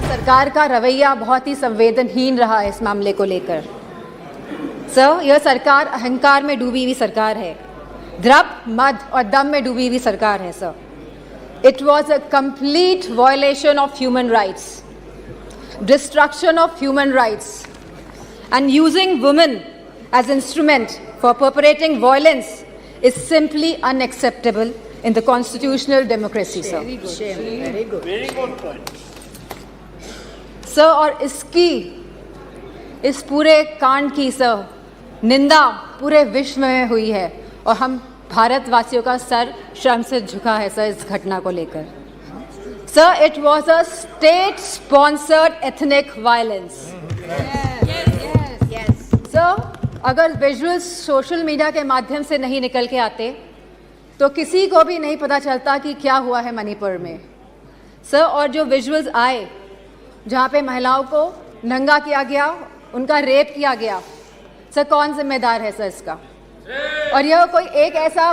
सरकार का रवैया बहुत ही संवेदनहीन रहा है इस मामले को लेकर। सर, यह सरकार अहंकार में डूबी हुई सरकार है, द्रव्य, मद और दम में डूबी हुई सरकार है। Sir, it was a complete violation of human rights, destruction of human rights, and using women as instrument for perpetrating violence is simply unacceptable in the constitutional democracy, sir. Very good point. Sir, और इस पूरे कांड की sir निंदा पूरे विश्व में हुई है और हम भारतवासियों का सर शर्म से झुका है सर इस घटना को लेकर। Sir, it was a state-sponsored ethnic violence. Yes. Sir, अगर विजुअल्स सोशल मीडिया के माध्यम से नहीं निकल के आते तो किसी को भी नहीं पता चलता कि क्या हुआ है मणिपुर में। सर, और जो विजुअल्स आए जहाँ पे महिलाओं को नंगा किया गया, उनका रेप किया गया, सर कौन जिम्मेदार है सर इसका? और यह कोई एक ऐसा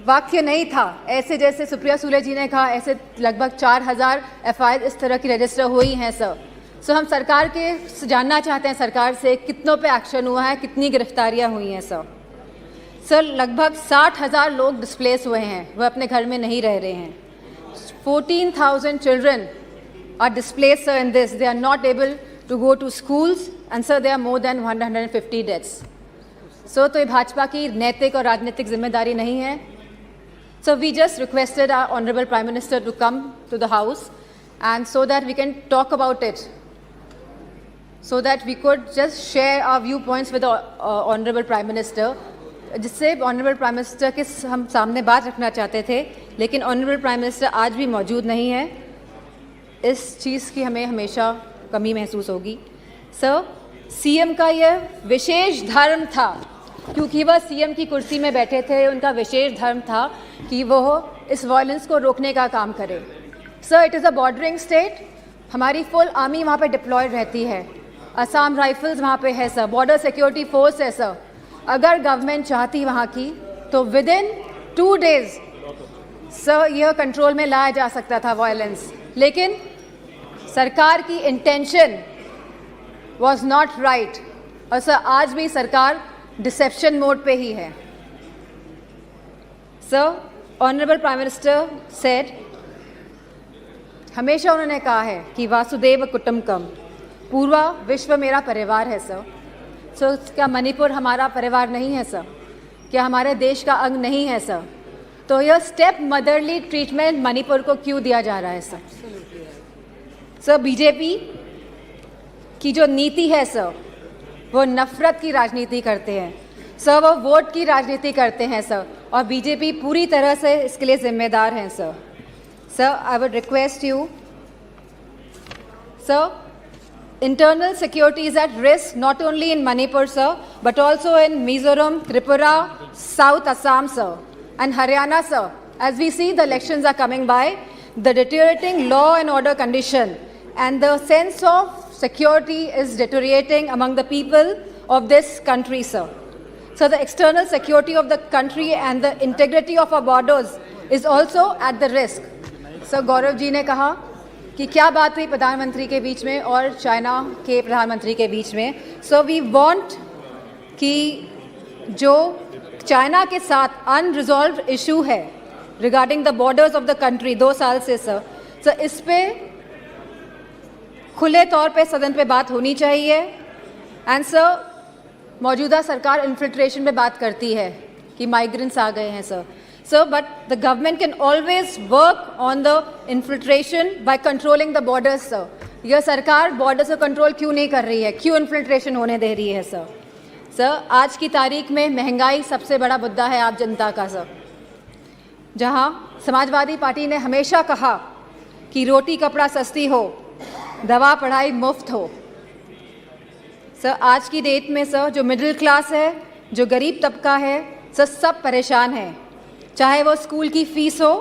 वाक्य नहीं था, ऐसे जैसे सुप्रिया सुले जी ने कहा, ऐसे लगभग 4000 FIR इस तरह की रजिस्टर हुई हैं सर। सो हम सरकार के जानना चाहते हैं सरकार से कितनों पे एक्शन हुआ है, कितनी गिरफ्तारियां हुई हैं सर। सर, लगभग 60,000 लोग डिस्प्लेस हुए हैं, वह अपने घर में नहीं रह रहे हैं। 14,000 children are displace sir in this, they are not able to go to schools and sir there are more than 150 deaths. So तो ये भाजपा की नैतिक और राजनीतिक जिम्मेदारी नहीं है। So we just requested our Honorable Prime Minister to come to the House and so that we can talk about it, so that we could just share our viewpoints with the Honorable Prime Minister, जिससे Honorable Prime Minister के हम सामने बात रखना चाहते थे, लेकिन Honorable Prime Minister आज भी मौजूद नहीं है। इस चीज़ की हमें हमेशा कमी महसूस होगी। सर, CM का यह विशेष धर्म था, क्योंकि वह CM की कुर्सी में बैठे थे, उनका विशेष धर्म था कि वो इस वायलेंस को रोकने का काम करे। Sir, it is a bordering state, हमारी फुल आर्मी वहाँ पे डिप्लॉयड रहती है, असम राइफल्स वहाँ पे है सर, बॉर्डर सिक्योरिटी फोर्स है सर। अगर गवर्नमेंट चाहती वहाँ की तो विद इन 2 days सर यह कंट्रोल में लाया जा सकता था वायलेंस, लेकिन सरकार की इंटेंशन वॉज नॉट राइट। और सर, आज भी सरकार डिसेप्शन मोड पे ही है। Sir, honourable prime minister said, हमेशा उन्होंने कहा है कि वासुदेव कुटुंबकम, पूरा विश्व मेरा परिवार है सर। सो क्या मणिपुर हमारा परिवार नहीं है सर? क्या हमारे देश का अंग नहीं है सर? तो यह स्टेप मदरली ट्रीटमेंट मणिपुर को क्यों दिया जा रहा है सर? सर, बीजेपी की जो नीति है सर, वो नफरत की राजनीति करते हैं सर, वो वोट की राजनीति करते हैं सर, और बीजेपी पूरी तरह से इसके लिए जिम्मेदार हैं sir. Sir, I would request you sir, internal security is at risk not only in Manipur sir, but also in Mizoram, Tripura, South Assam sir, and Haryana sir. As we see the elections are coming by, the deteriorating law and order condition and the sense of security is deteriorating among the people of this country sir. So the external security of the country and the integrity of our borders is also at the risk. So Gaurav ji ने कहा कि क्या बात हुई प्रधानमंत्री के बीच में और चाइना के प्रधानमंत्री के बीच में। सो वी वांट कि जो चाइना के साथ अनरिजॉल्व्ड इशू है regarding the borders of the country 2 साल से सर इस पे खुले तौर पे सदन पे बात होनी चाहिए। एंड सर, मौजूदा सरकार इन्फिल्ट्रेशन पे बात करती है कि माइग्रेंट्स आ गए हैं sir, but the government can always work on the infiltration by controlling the borders sir. यह सरकार बॉर्डर्स को कंट्रोल क्यों नहीं कर रही है, क्यों इन्फिल्ट्रेशन होने दे रही है सर? आज की तारीख में महंगाई सबसे बड़ा मुद्दा है आप जनता का सर, जहां समाजवादी पार्टी ने हमेशा कहा कि रोटी कपड़ा सस्ती हो, दवा पढ़ाई मुफ्त हो। सर, आज की डेट में सर जो मिडिल क्लास है, जो गरीब तबका है सर, सब परेशान है। चाहे वो स्कूल की फ़ीस हो,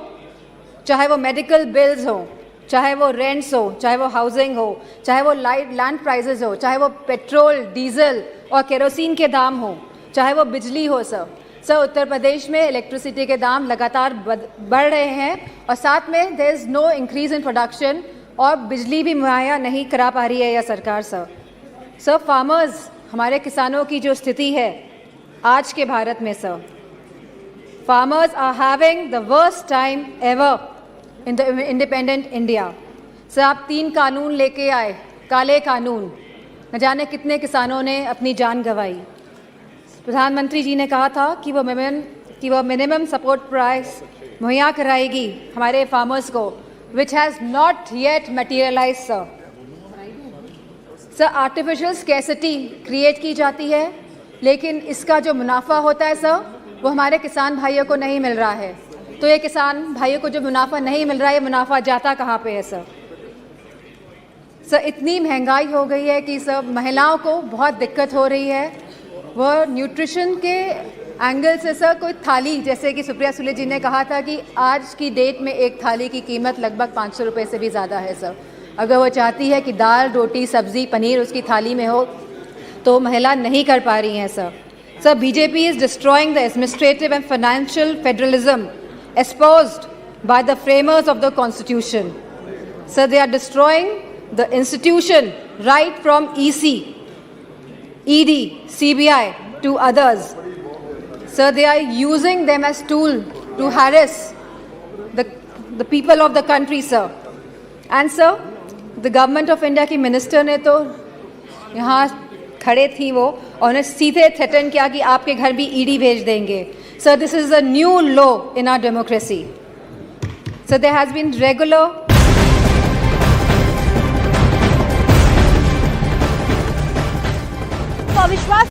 चाहे वो मेडिकल बिल्स हो, चाहे वो रेंट्स हो, चाहे वो हाउसिंग हो, चाहे वो लैंड प्राइसेस हो, चाहे वो पेट्रोल, डीजल और केरोसिन के दाम हो, चाहे वो बिजली हो सर उत्तर प्रदेश में इलेक्ट्रिसिटी के दाम लगातार बढ़ रहे हैं और साथ में there is no increase in production और बिजली भी मुहैया नहीं करा पा रही है यह सरकार सर। सर फार्मर्स, हमारे किसानों की जो स्थिति है आज के भारत में sir, farmers are having the worst time ever in the independent India. Sir आप 3 कानून लेके आए, काले कानून, न जाने कितने किसानों ने अपनी जान गंवाई। प्रधानमंत्री जी ने कहा था कि वो मिनिमम सपोर्ट प्राइस मुहैया कराएगी हमारे फार्मर्स को, which has not yet materialise sir. Sir artificial scarcity create की जाती है, लेकिन इसका जो मुनाफा होता है सर वो हमारे किसान भाइयों को नहीं मिल रहा है। तो ये किसान भाइयों को जो मुनाफा नहीं मिल रहा है, ये मुनाफा जाता कहाँ पे है सर? सर इतनी महंगाई हो गई है कि सर महिलाओं को बहुत दिक्कत हो रही है। वह न्यूट्रिशन के एंगल से सर कोई थाली, जैसे कि सुप्रिया सुले जी ने कहा था कि आज की डेट में एक थाली की कीमत लगभग 500 रुपये से भी ज़्यादा है सर। अगर वो चाहती है कि दाल, रोटी, सब्ज़ी, पनीर उसकी थाली में हो तो महिला नहीं कर पा रही हैं sir. Sir BJP is destroying the administrative and financial federalism espoused by the framers of the Constitution. So they are destroying the institution right from EC, ED, CBI to others. So they are using them as tool to harass the people of the country, sir. And sir, the government of India की minister ने तो यहाँ खड़े थी वो, और उन्हें सीधे थ्रेटन किया कि आपके घर भी ईडी भेज देंगे। So this is a new law in our democracy. So there has been regular तो अविश्वास